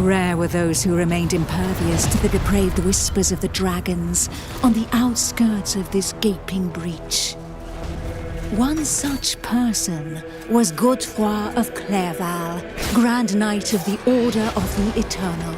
Rare were those who remained impervious to the depraved whispers of the dragons on the outskirts of this gaping breach. One such person was Godefroy of Clerval, Grand Knight of the Order of the Eternal.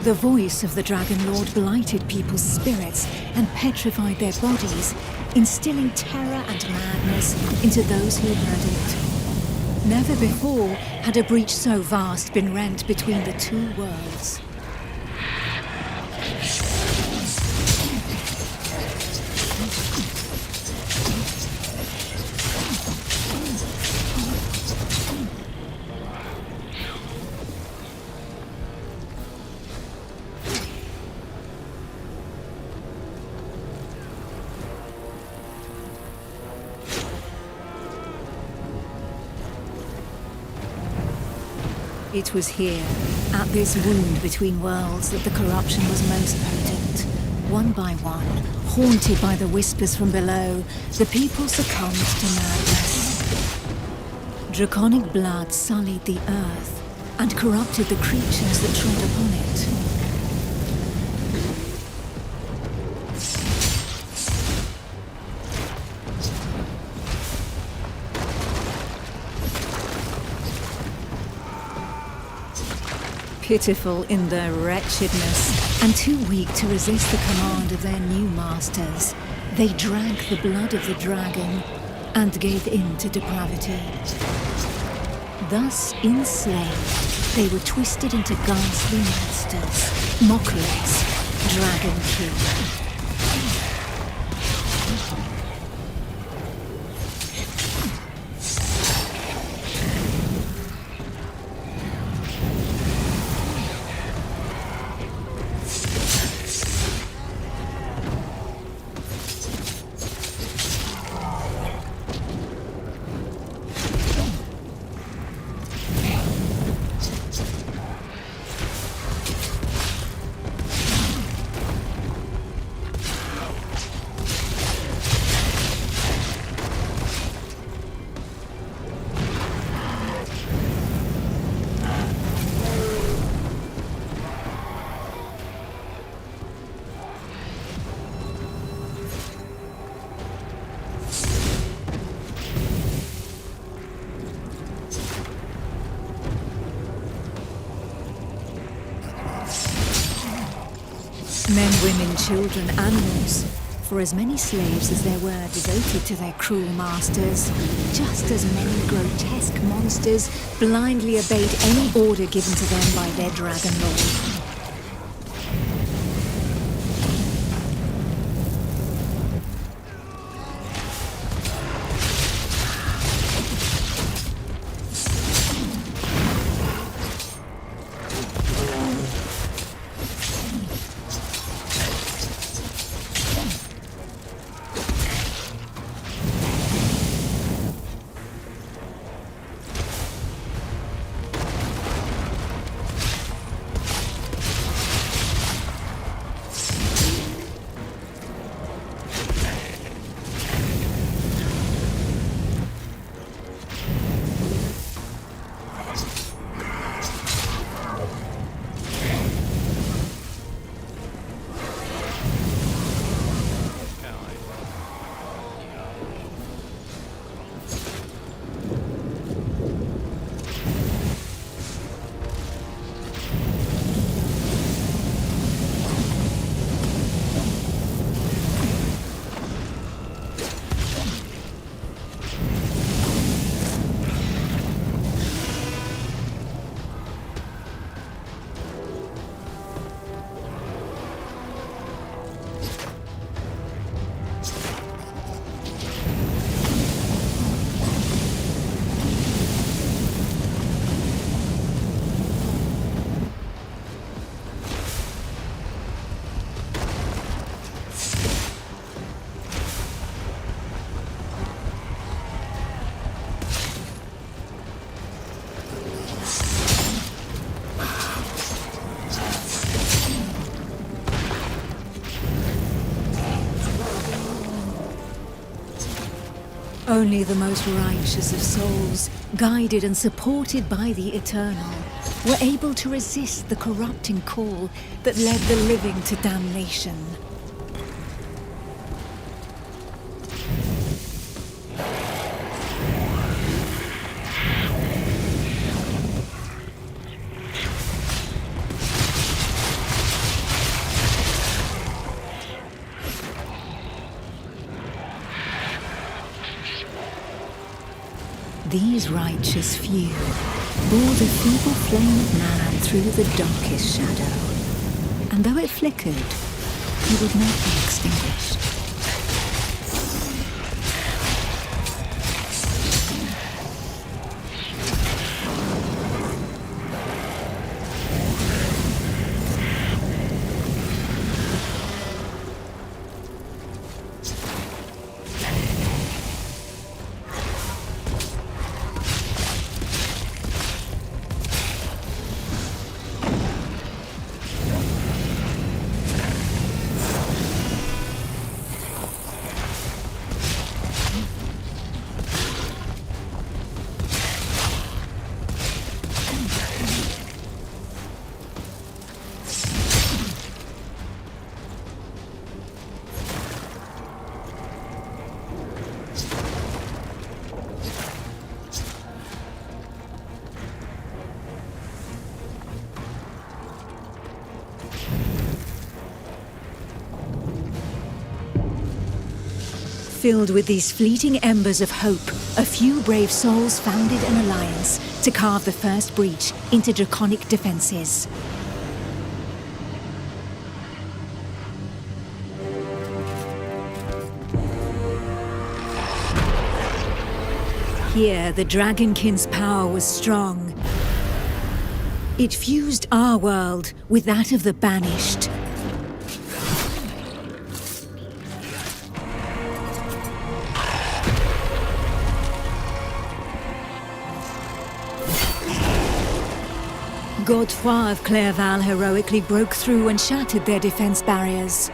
The voice of the Dragon Lord blighted people's spirits and petrified their bodies, instilling terror and madness into those who heard it. Never before had a breach so vast been rent between the two worlds. It was here, at this wound between worlds, that the corruption was most potent. One by one, haunted by the whispers from below, the people succumbed to madness. Draconic blood sullied the earth and corrupted the creatures that trod upon it. Pitiful in their wretchedness, and too weak to resist the command of their new masters, they drank the blood of the dragon and gave in to depravity. Thus enslaved, they were twisted into ghastly monsters, mockeries, DragonKin. Men, women, children, animals. For as many slaves as there were devoted to their cruel masters, just as many grotesque monsters blindly obeyed any order given to them by their Dragon Lord. Only the most righteous of souls, guided and supported by the Eternal, were able to resist the corrupting call that led the living to damnation. These righteous few bore the feeble flame of man through the darkest shadow, and though it flickered, it would not be extinguished. Filled with these fleeting embers of hope, a few brave souls founded an alliance to carve the first breach into draconic defenses. Here, the Dragonkin's power was strong. It fused our world with that of the Banished. Godefroy of Clairval heroically broke through and shattered their defense barriers.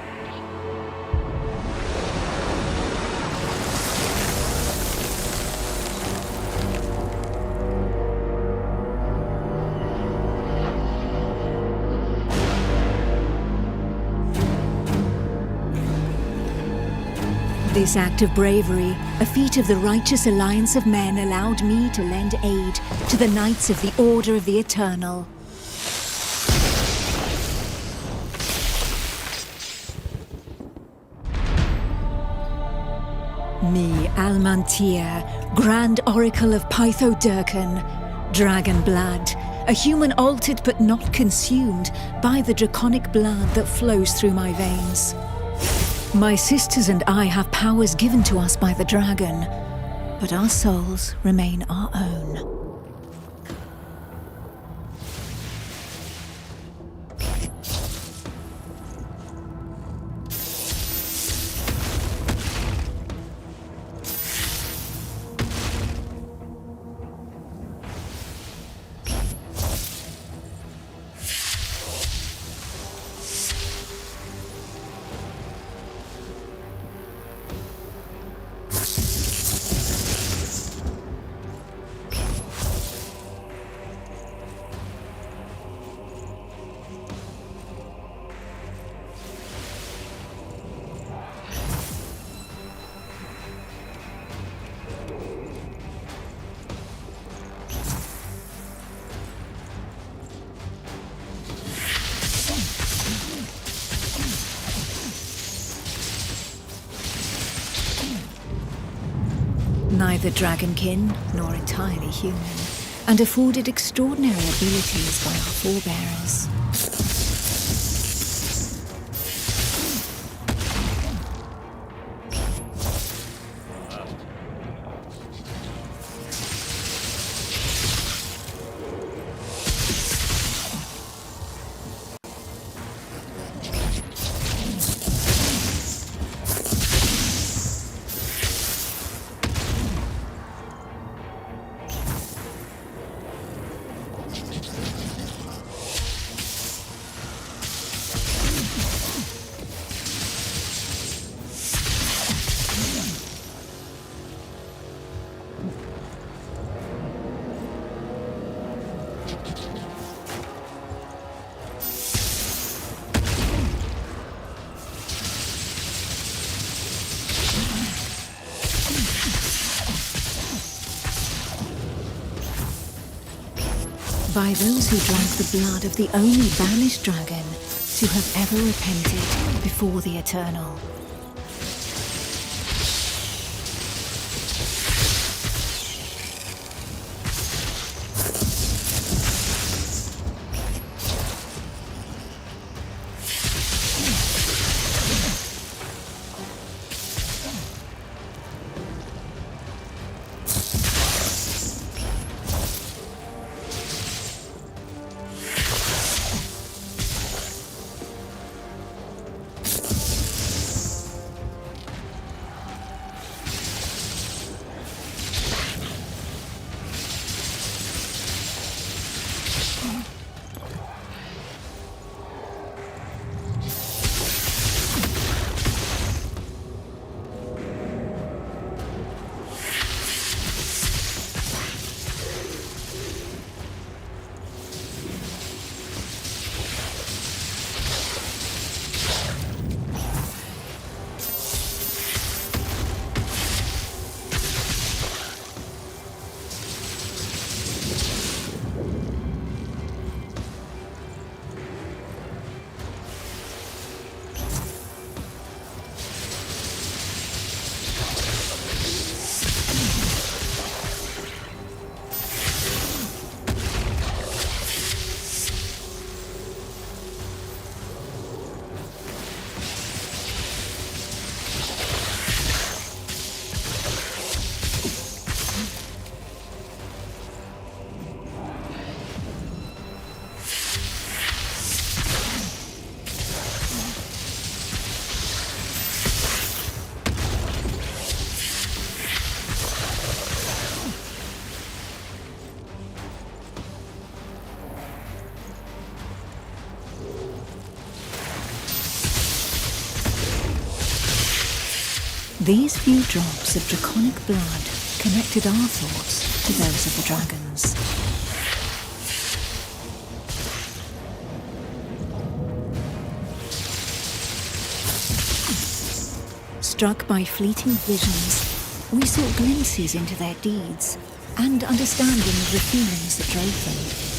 This act of bravery, a feat of the righteous alliance of men, allowed me to lend aid to the Knights of the Order of the Eternal. Me, Almantia, Grand Oracle of Pythodurcan, Dragon Blood, a human altered but not consumed by the draconic blood that flows through my veins. My sisters and I have powers given to us by the dragon, but our souls remain our own. Neither dragonkin nor entirely human, and afforded extraordinary abilities by our forebearers. By those who drank the blood of the only banished dragon to have ever repented before the Eternal. These few drops of draconic blood connected our thoughts to those of the dragons. Struck by fleeting visions, we sought glimpses into their deeds and understanding of the feelings that drove them.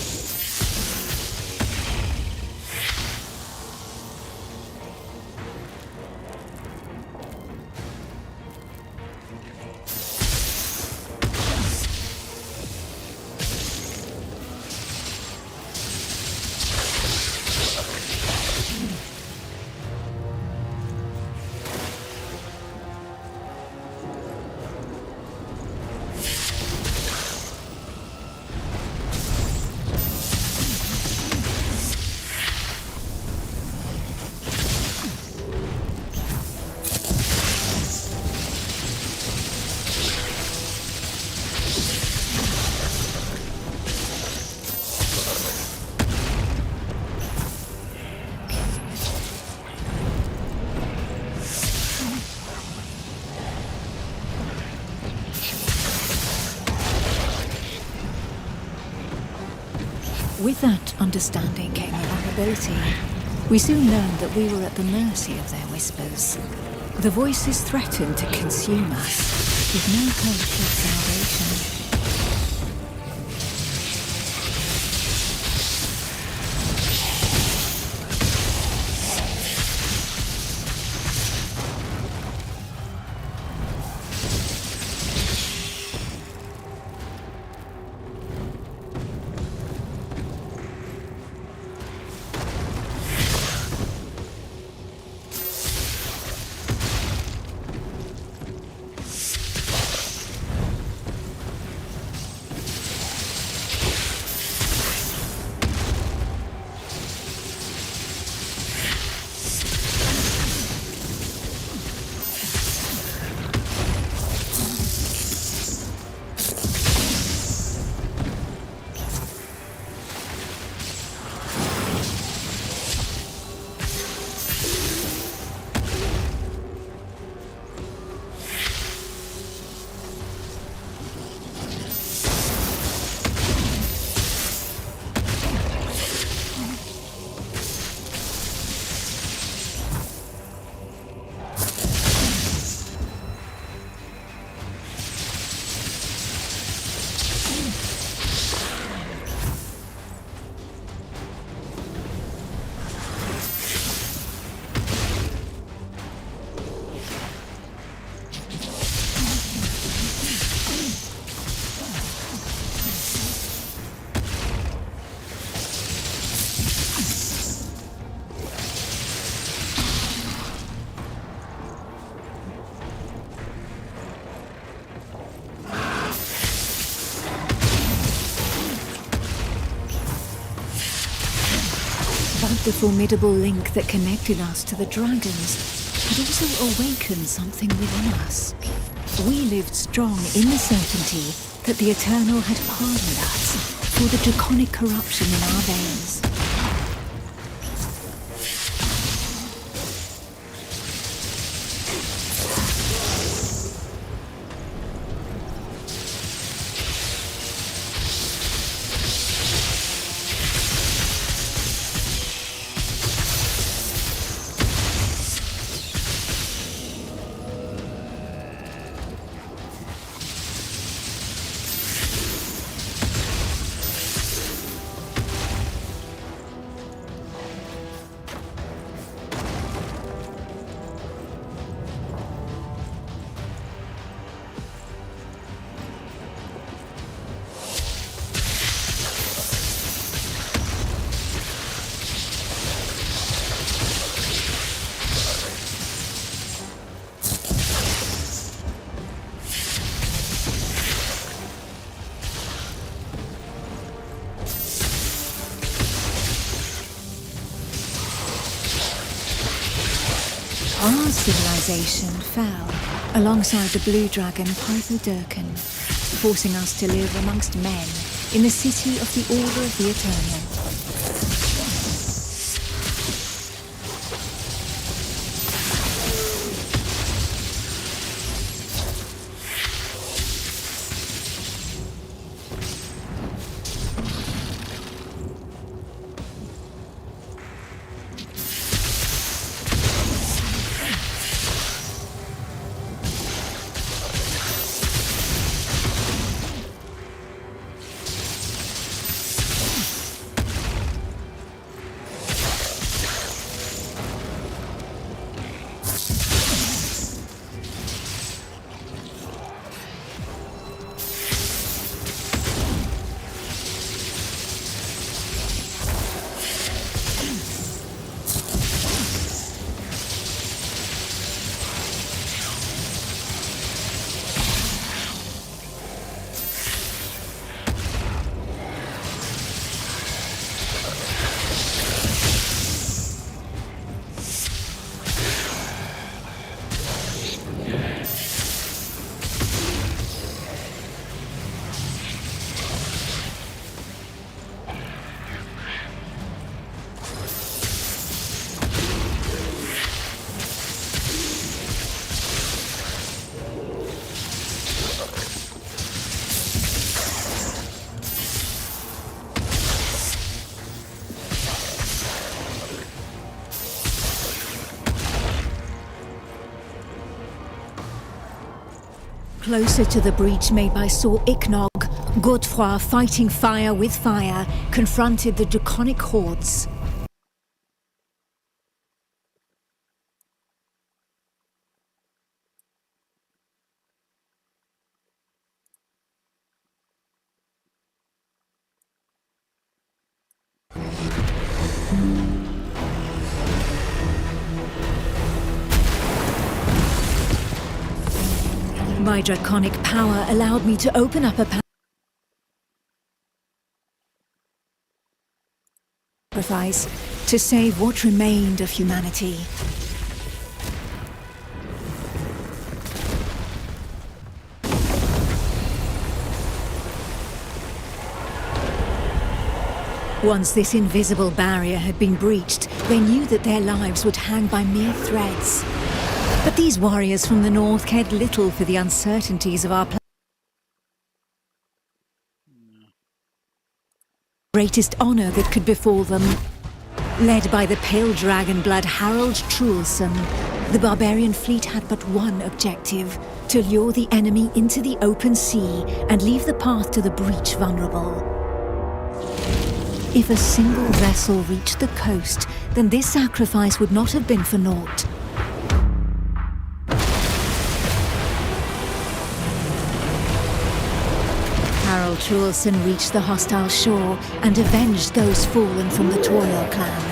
With that understanding came a vulnerability. We soon learned that we were at the mercy of their whispers. The voices threatened to consume us, with no hope of salvation. The formidable link that connected us to the dragons had also awakened something within us. We lived strong in the certainty that the Eternal had pardoned us for the draconic corruption in our veins. Our civilization fell alongside the blue dragon DragonKin, forcing us to live amongst men in the city of the Order of the Eternal. Closer to the breach made by Sir Ichnog, Godefroy, fighting fire with fire, confronted the draconic hordes. My draconic power allowed me to open up a sacrifice to save what remained of humanity. Once this invisible barrier had been breached, they knew that their lives would hang by mere threads. But these warriors from the north cared little for the uncertainties of our planet. Greatest honor that could befall them. Led by the pale dragon blood Harold Truelson, the barbarian fleet had but one objective: to lure the enemy into the open sea and leave the path to the breach vulnerable. If a single vessel reached the coast, then this sacrifice would not have been for naught. Harold Truelson reached the hostile shore and avenged those fallen from the Toil clan.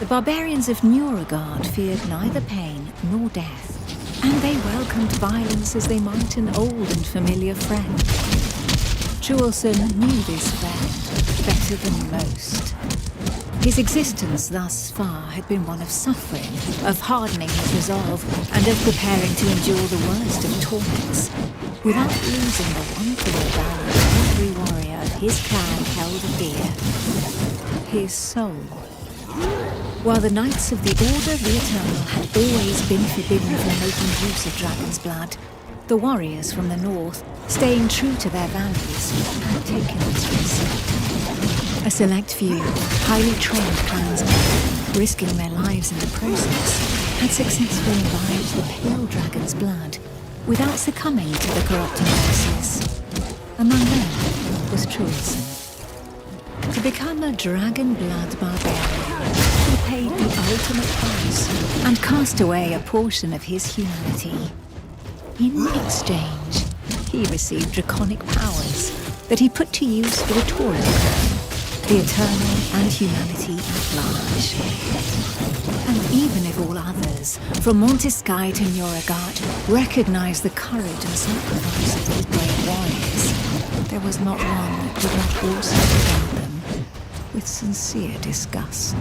barbarians of Nuragard feared neither pain nor death, and they welcomed violence as they might an old and familiar friend. Juleson knew this friend better than most. His existence thus far had been one of suffering, of hardening his resolve, and of preparing to endure the worst of torments, without losing the one thing about every warrior of his clan held dear: his soul. While the Knights of the Order of the Eternal had always been forbidden from making use of dragon's blood, the warriors from the north, staying true to their values, had taken this risk. A select few, highly trained clansmen, risking their lives in the process, had successfully imbibed the pale dragon's blood without succumbing to the corrupting forces. Among them was Juleson. To become a dragon blood barbarian, he paid the ultimate price and cast away a portion of his humanity. In exchange, he received draconic powers that he put to use for the Tauriel clan, the Eternal and humanity at large. And even if all others, from Monteskai to Nuragard, recognized the courage and sacrifice of these brave warriors, there was not one that could not also regard them with sincere disgust.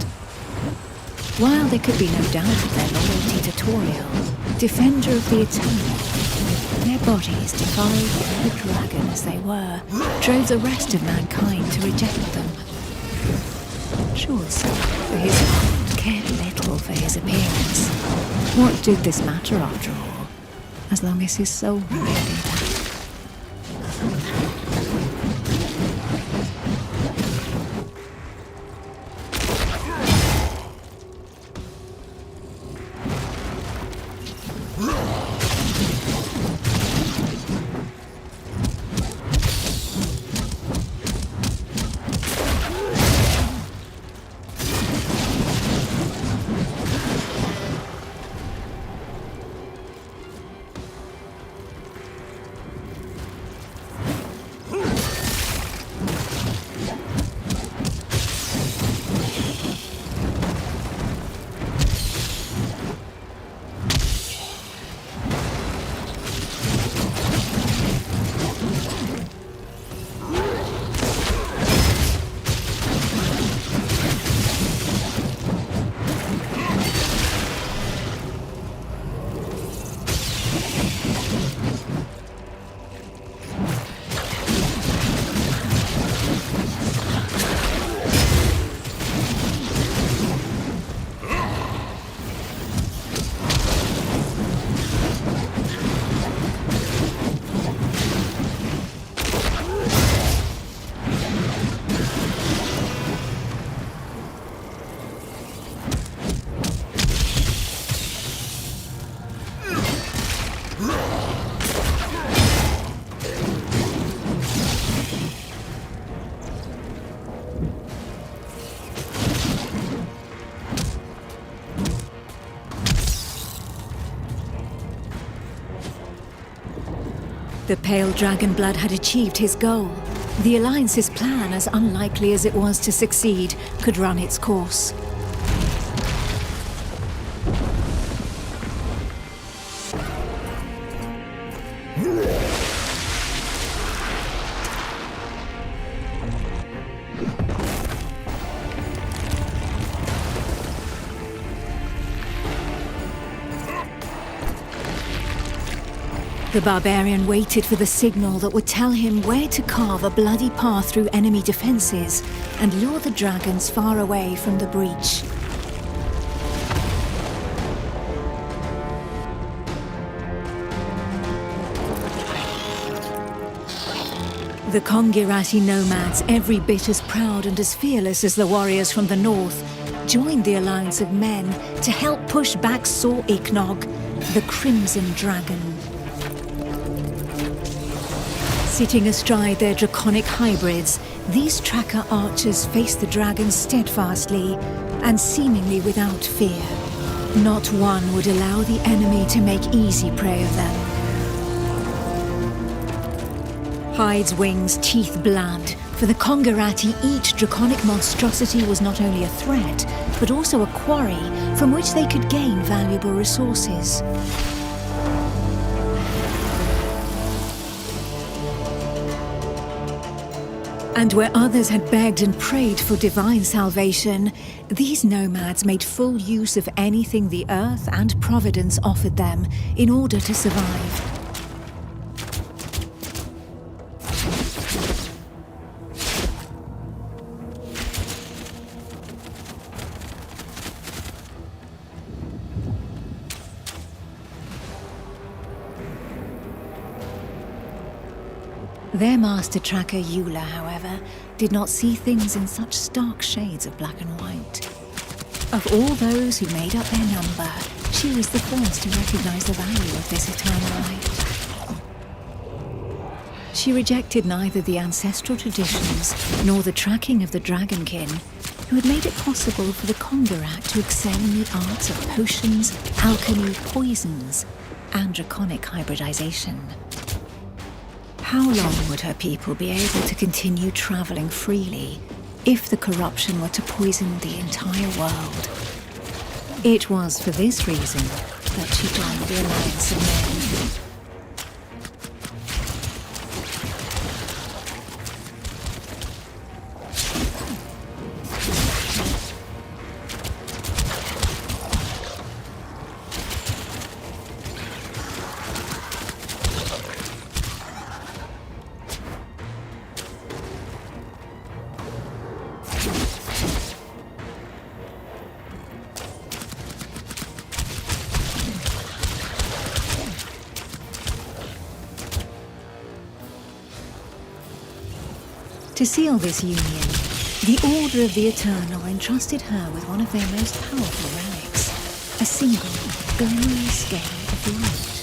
While there could be no doubt of their loyalty to Tauriel, defender of the Eternal, their bodies, defied the dragon as they were, drove the rest of mankind to reject them. Juleson, for his part, cared little for his appearance. What did this matter after all, as long as his soul remained intact? The pale dragon blood had achieved his goal. The Alliance's plan, as unlikely as it was to succeed, could run its course. The barbarian waited for the signal that would tell him where to carve a bloody path through enemy defenses and lure the dragons far away from the breach. The Kongirati nomads, every bit as proud and as fearless as the warriors from the north, joined the alliance of men to help push back Sor Iknog, the Crimson Dragon. Sitting astride their draconic hybrids, these tracker archers faced the dragons steadfastly and seemingly without fear. Not one would allow the enemy to make easy prey of them. Hides, wings, teeth, blood, For the Kongarati, each draconic monstrosity was not only a threat, but also a quarry from which they could gain valuable resources. And where others had begged and prayed for divine salvation, these nomads made full use of anything the earth and providence offered them in order to survive. Their master tracker Eula, however, did not see things in such stark shades of black and white. Of all those who made up their number, she was the first to recognize the value of this eternal light. She rejected neither the ancestral traditions nor the tracking of the DragonKin, who had made it possible for the Kongarat to excel in the arts of potions, alchemy, poisons, and draconic hybridization. How long would her people be able to continue traveling freely if the corruption were to poison the entire world? It was for this reason that she joined the Alliance of Men. To seal this union, the Order of the Eternal entrusted her with one of their most powerful relics, a single, glimmering scale of light.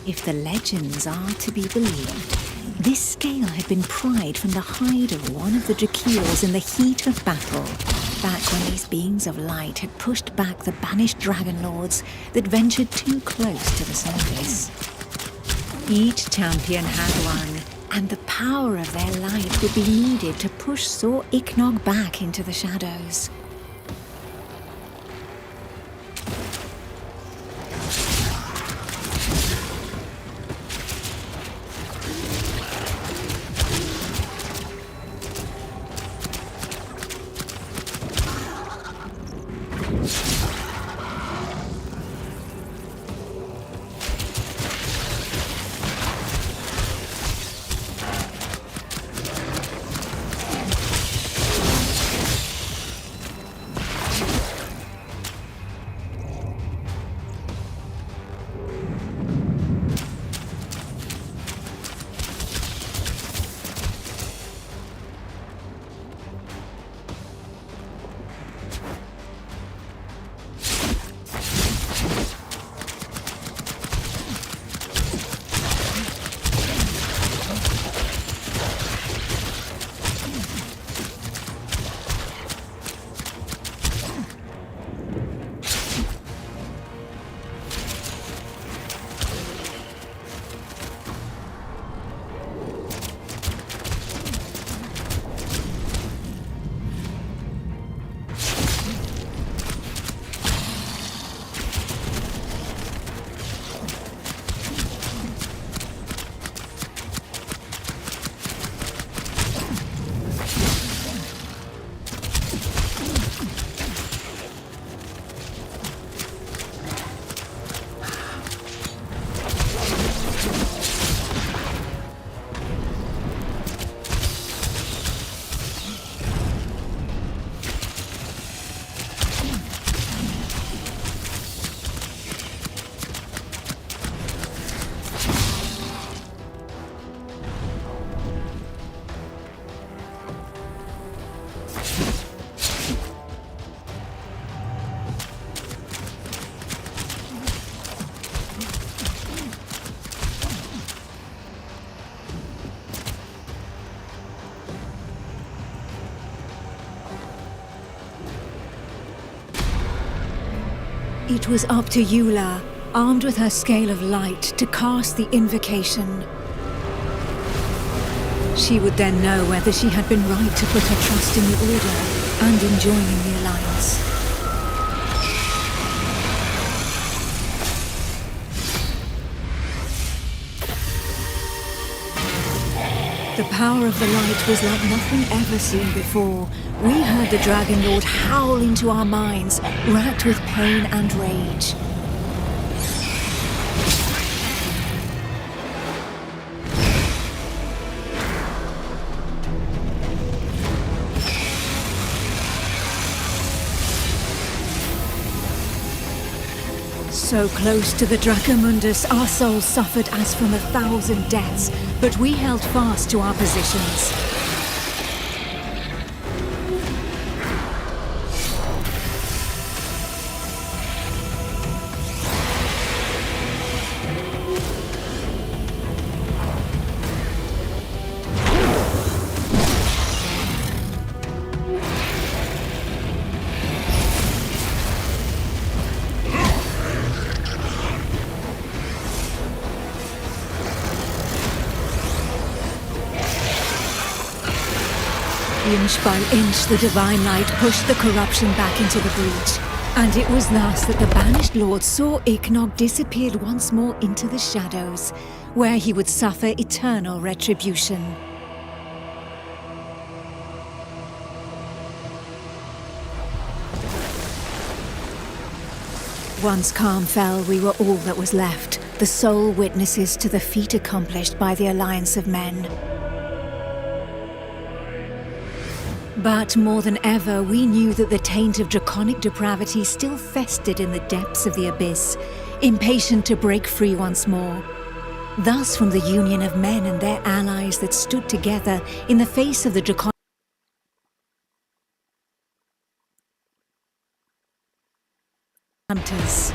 If the legends are to be believed, this scale had been pried from the hide of one of the Drakeels in the heat of battle, back when these beings of light had pushed back the banished dragon lords that ventured too close to the surface. Each champion had one, and the power of their light would be needed to push Sor Iknog back into the shadows. It was up to Eula, armed with her scale of light, to cast the invocation. She would then know whether she had been right to put her trust in the Order and in joining the Alliance. The power of the light was like nothing ever seen before. We heard the Dragon Lord howl into our minds, racked with pain and rage. So close to the Dracomundus, our souls suffered as from 1,000 deaths, but we held fast to our positions. Inch by inch, the divine light pushed the corruption back into the breach. And it was thus that the banished lord saw Ichnog disappeared once more into the shadows, where he would suffer eternal retribution. Once calm fell, we were all that was left, the sole witnesses to the feat accomplished by the Alliance of Men. But more than ever, we knew that the taint of draconic depravity still festered in the depths of the abyss, impatient to break free once more. Thus, from the union of men and their allies that stood together in the face of the draconic hunters.